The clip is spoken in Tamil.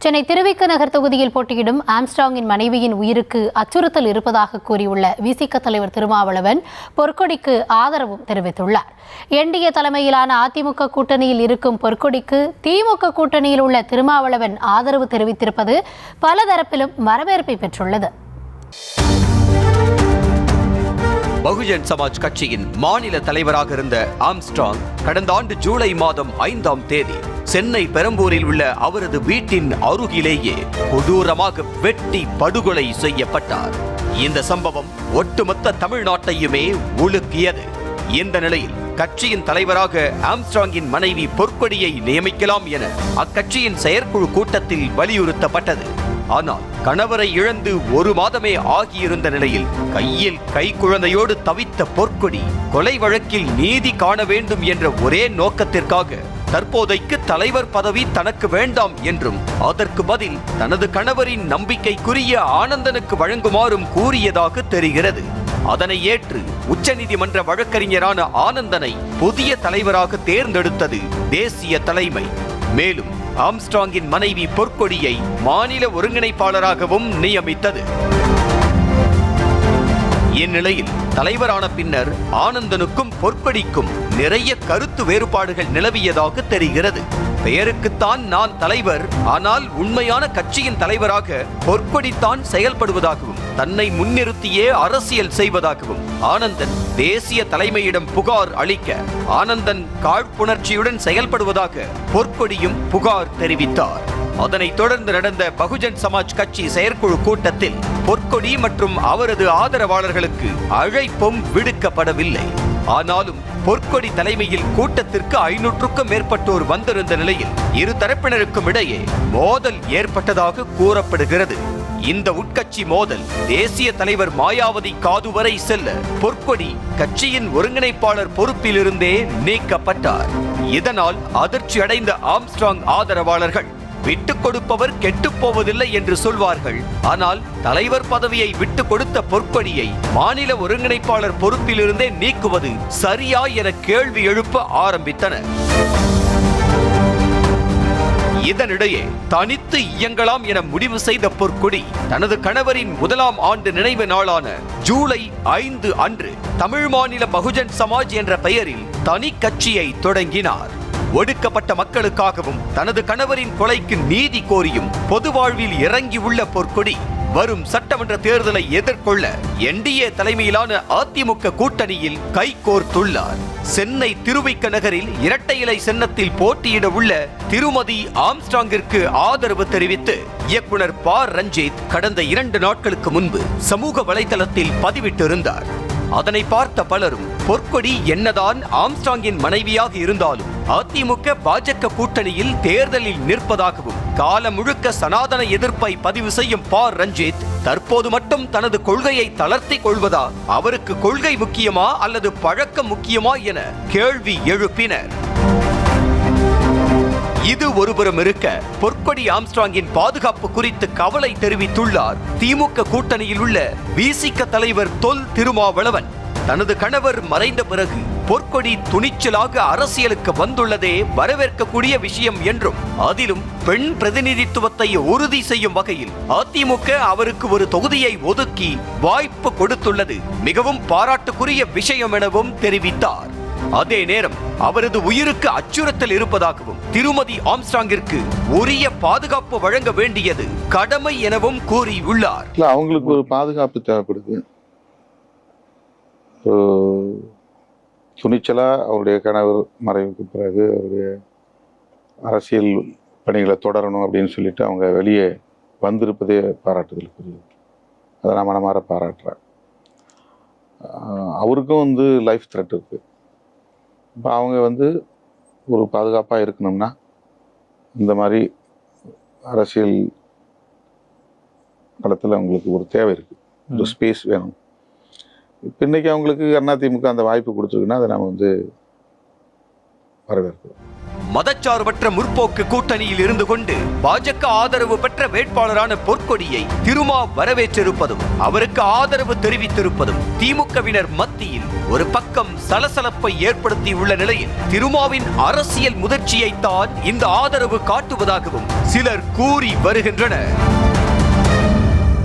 சென்னை திருவிக நகர் தொகுதியில் போட்டியிடும் ஆம்ஸ்ட்ராங்கின் மனைவியின் உயிருக்கு அச்சுறுத்தல் இருப்பதாக கூறியுள்ள விசிக தலைவர் திருமாவளவன் பொற்கொடிக்கு ஆதரவும் தெரிவித்துள்ளார். என்டிஏ தலைமையிலான அதிமுக கூட்டணியில் இருக்கும் பொற்கொடிக்கு திமுக கூட்டணியில் உள்ள திருமாவளவன் ஆதரவு தெரிவித்திருப்பது பல தரப்பிலும் வரவேற்பை பெற்றுள்ளது. பகுஜன் சமாஜ் கட்சியின் மாநில தலைவராக இருந்த ஆம்ஸ்ட்ராங் கடந்த ஆண்டு ஜூலை மாதம் 5ஆம் தேதி சென்னை பெரம்பூரில் உள்ள அவரது வீட்டின் அருகிலேயே கொடூரமாக வெட்டி படுகொலை செய்யப்பட்டார். இந்த சம்பவம் ஒட்டுமொத்த தமிழ்நாட்டையுமே உலுக்கியது. இந்த நிலையில் கட்சியின் தலைவராக ஆம்ஸ்ட்ராங்கின் மனைவி பொற்கொடியை நியமிக்கலாம் என அக்கட்சியின் செயற்குழு கூட்டத்தில் வலியுறுத்தப்பட்டது. ஆனால் கணவரை இழந்து 1 மாதமே ஆகியிருந்த நிலையில் கையில் கைக்குழந்தையோடு தவித்த பொற்கொடி கொலை வழக்கில் நீதி காண வேண்டும் என்ற ஒரே நோக்கத்திற்காக தற்போதைக்கு தலைவர் பதவி தனக்கு வேண்டாம் என்றும் அதற்கு பதில் தனது கணவரின் நம்பிக்கைக்குரிய ஆனந்தனுக்கு வழங்குமாறும் கூறியதாக தெரிகிறது. அதனை ஏற்று உச்சநீதிமன்ற வழக்கறிஞரான ஆனந்தனை புதிய தலைவராக தேர்ந்தெடுத்தது தேசிய தலைமை. மேலும் ஆம்ஸ்ட்ராங்கின் மனைவி பொற்கொடியை மாநில ஒருங்கிணைப்பாளராகவும் நியமித்தது. இந்நிலையில் தலைவரான பின்னர் ஆனந்தனுக்கும் பொற்கொடிக்கும் நிறைய கருத்து வேறுபாடுகள் நிலவியதாக தெரிகிறது. பெயருக்குத்தான் நான் தலைவர், ஆனால் உண்மையான கட்சியின் தலைவராக பொற்கொடித்தான் செயல்படுவதாகவும் தன்னை முன்னிறுத்தியே அரசியல் செய்வதாகவும் ஆனந்தன் தேசிய தலைமையிடம் புகார் அளிக்க ஆனந்தன் காழ்ப்புணர்ச்சியுடன் செயல்படுவதாக பொற்கொடியும் புகார் தெரிவித்தார். அதனைத் தொடர்ந்து நடந்த பகுஜன் சமாஜ் கட்சி செயற்குழு கூட்டத்தில் பொற்கொடி மற்றும் அவரது ஆதரவாளர்களுக்கு அழைப்பும் விடுக்கப்படவில்லை. ஆனாலும் பொற்கொடி தலைமையில் கூட்டத்திற்கு 500க்கும் மேற்பட்டோர் வந்திருந்த நிலையில் இரு தரப்பினருக்கும் இடையே மோதல் ஏற்பட்டதாக கூறப்படுகிறது. இந்த உட்கட்சி மோதல் தேசிய தலைவர் மாயாவதி காது வரை செல்ல பொற்கொடி கட்சியின் ஒருங்கிணைப்பாளர் பொறுப்பிலிருந்தே நீக்கப்பட்டார். இதனால் அதிர்ச்சி அடைந்த ஆம்ஸ்ட்ராங் ஆதரவாளர்கள் விட்டுக் கொடுப்பவர் கெட்டுப் போவதில்லை என்று சொல்வார்கள். ஆனால் தலைவர் பதவியை விட்டுக் கொடுத்த பொற்கொடியை மாநில ஒருங்கிணைப்பாளர் பொறுப்பிலிருந்தே நீக்குவது சரியா என கேள்வி எழுப்ப ஆரம்பித்தனர். இதனிடையே தனித்து இயங்கலாம் என முடிவு செய்த பொற்கொடி தனது கணவரின் 1ஆம் ஆண்டு நினைவு நாளான ஜூலை 5 அன்று தமிழ் மாநில பகுஜன் சமாஜ் என்ற பெயரில் தனி கட்சியை தொடங்கினார். ஒடுக்கப்பட்ட மக்களுக்காகவும் தனது கணவரின் கொலைக்கு நீதி கோரியும் பொது வாழ்வில் இறங்கியுள்ள பொற்கொடி வரும் சட்டமன்ற தேர்தலை எதிர்கொள்ள என்டிஏ தலைமையிலான அதிமுக கூட்டணியில் கைகோர்த்துள்ளார். சென்னை திருவிக நகரில் இரட்டை இலை சின்னத்தில் போட்டியிட உள்ள திருமதி ஆம்ஸ்ட்ராங்கிற்கு ஆதரவு தெரிவித்து இயக்குனர் ப. ரஞ்சித் கடந்த 2 நாட்களுக்கு முன்பு சமூக வலைதளத்தில் பதிவிட்டிருந்தார். அதனை பார்த்த பலரும் பொற்கொடி என்னதான் ஆம்ஸ்ட்ராங்கின் மனைவியாக இருந்தாலும் அதிமுக பாஜக கூட்டணியில் தேர்தலில் நிற்பதாகவும் காலம் முழுக்க சனாதன எதிர்ப்பை பதிவு செய்யும் ப. ரஞ்சித் தற்போது மட்டும் தனது கொள்கையை தளர்த்தி கொள்வதா, அவருக்கு கொள்கை முக்கியமா அல்லது பழக்கம் முக்கியமா என கேள்வி எழுப்பினர். இது ஒருபுறம் இருக்க பொற்கொடி ஆம்ஸ்ட்ராங்கின் பாதுகாப்பு குறித்து கவலை தெரிவித்துள்ளார் திமுக கூட்டணியில் உள்ள விசிக தலைவர் தொல் திருமாவளவன். தனது கணவர் மறைந்த பிறகு பொற்கொடி துணிச்சலாக அரசியலுக்கு வந்துள்ளதே வரவேற்கக்கூடிய விஷயம் என்றும் அதிலும் பெண் பிரதிநிதித்துவத்தை உறுதி செய்யும் வகையில் அதிமுக அவருக்கு ஒரு தொகுதியை ஒதுக்கி வாய்ப்பு கொடுத்துள்ளது மிகவும் பாராட்டுக்குரிய விஷயம் எனவும் தெரிவித்தார். அதே நேரம் அவரது உயிருக்கு அச்சுறுத்தல் இருப்பதாகவும் திருமதி ஆம்ஸ்ட்ராங்கிற்கு உரிய பாதுகாப்பு வழங்க வேண்டியது கடமை எனவும் கூறியுள்ளார். அவங்களுக்கு ஒரு பாதுகாப்பு தேவைப்படுது. துணிச்சலா அவருடைய கணவர் மறைவுக்கு பிறகு அவருடைய அரசியல் பணிகளை தொடரணும் அப்படின்னு சொல்லிட்டு அவங்க வெளியே வந்திருப்பதே பாராட்டுதலுக்குரியது. அதை நான் மனமாற பாராட்டுறேன். அவருக்கும் லைஃப் த்ரெட் இருக்குது. இப்போ அவங்க ஒரு பாதுகாப்பாக இருக்கணும்னா இந்த மாதிரி அரசியல் களத்தில் அவங்களுக்கு ஒரு தேவை இருக்குது, ஒரு ஸ்பேஸ் வேணும். இப்போ இன்னைக்கு அவங்களுக்கு அதிமுக அந்த வாய்ப்பு கொடுத்துருக்குன்னா அதை நாம் வரவேற்கிறோம். மதச்சார்பற்ற முற்போக்கு கூட்டணியில் இருந்து கொண்டு பாஜக ஆதரவு பெற்ற வேட்பாளரான பொற்கொடியை திருமா வரவேற்றிருப்பதும் அவருக்கு ஆதரவு தெரிவித்திருப்பதும் திமுகவினர் மத்தியில் ஒரு பக்கம் சலசலப்பை ஏற்படுத்தியுள்ள நிலையில் திருமாவின் அரசியல் முதிர்ச்சியைத்தான் இந்த ஆதரவு காட்டுவதாகவும் சிலர் கூறி வருகின்றனர்.